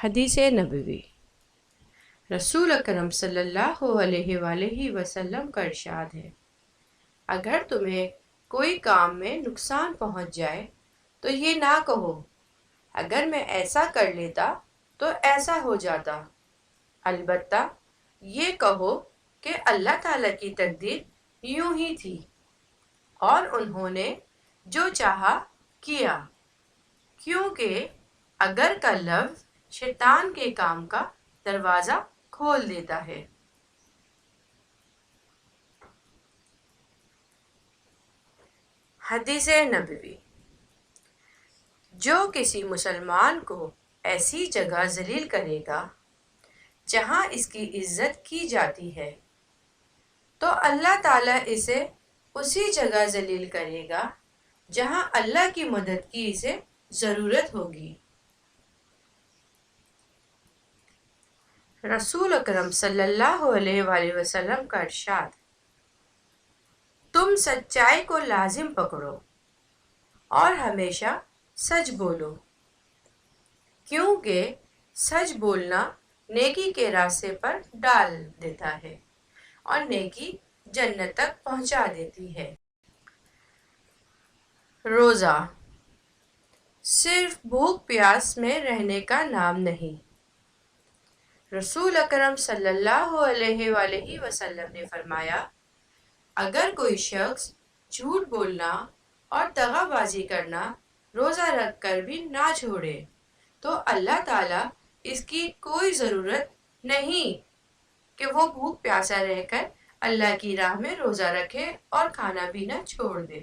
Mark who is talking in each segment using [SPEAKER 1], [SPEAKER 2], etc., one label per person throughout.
[SPEAKER 1] حدیث نبوی۔ رسول اکرم صلی اللہ علیہ وآلہ وسلم کا ارشاد ہے، اگر تمہیں کوئی کام میں نقصان پہنچ جائے تو یہ نہ کہو اگر میں ایسا کر لیتا تو ایسا ہو جاتا، البتہ یہ کہو کہ اللہ تعالیٰ کی تقدیر یوں ہی تھی اور انہوں نے جو چاہا کیا، کیونکہ اگر کا لفظ شیطان کے کام کا دروازہ کھول دیتا ہے۔ حدیث نبوی۔ جو کسی مسلمان کو ایسی جگہ ذلیل کرے گا جہاں اس کی عزت کی جاتی ہے تو اللہ تعالیٰ اسے اسی جگہ ذلیل کرے گا جہاں اللہ کی مدد کی اسے ضرورت ہوگی۔ رسول اکرم صلی اللہ علیہ وآلہ وسلم کا ارشاد، تم سچائی کو لازم پکڑو اور ہمیشہ سچ بولو، کیونکہ سچ بولنا نیکی کے راستے پر ڈال دیتا ہے اور نیکی جنت تک پہنچا دیتی ہے۔ روزہ صرف بھوک پیاس میں رہنے کا نام نہیں۔ رسول اکرم صلی اللہ علیہ وآلہ وسلم نے فرمایا، اگر کوئی شخص جھوٹ بولنا اور دغا بازی کرنا روزہ رکھ کر بھی نہ چھوڑے تو اللہ تعالیٰ اس کی کوئی ضرورت نہیں کہ وہ بھوک پیاسا رہ کر اللہ کی راہ میں روزہ رکھے اور کھانا پینا چھوڑ دے۔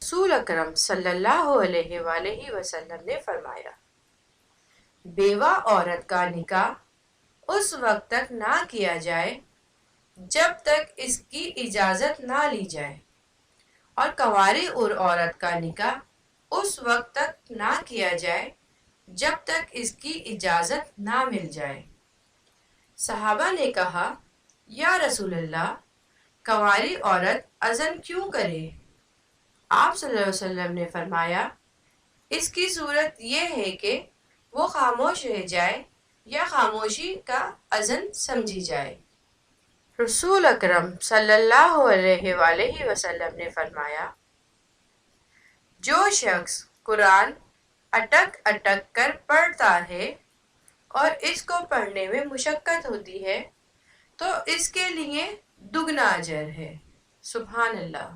[SPEAKER 1] رسول اکرم صلی اللہ علیہ وآلہ وسلم نے فرمایا، بیوہ عورت کا نکاح اس وقت تک نہ کیا جائے جب تک اس کی اجازت نہ لی جائے، اور کنواری عورت کا نکاح اس وقت تک نہ کیا جائے جب تک اس کی اجازت نہ مل جائے۔ صحابہ نے کہا، یا رسول اللہ، کنواری عورت اذن کیوں کرے؟ آپ صلی اللہ علیہ وسلم نے فرمایا، اس کی صورت یہ ہے کہ وہ خاموش رہ جائے یا خاموشی کا اذن سمجھی جائے۔ رسول اکرم صلی اللہ علیہ وآلہ وسلم نے فرمایا، جو شخص قرآن اٹک اٹک کر پڑھتا ہے اور اس کو پڑھنے میں مشقت ہوتی ہے تو اس کے لیے دگنا اجر ہے۔ سبحان اللہ۔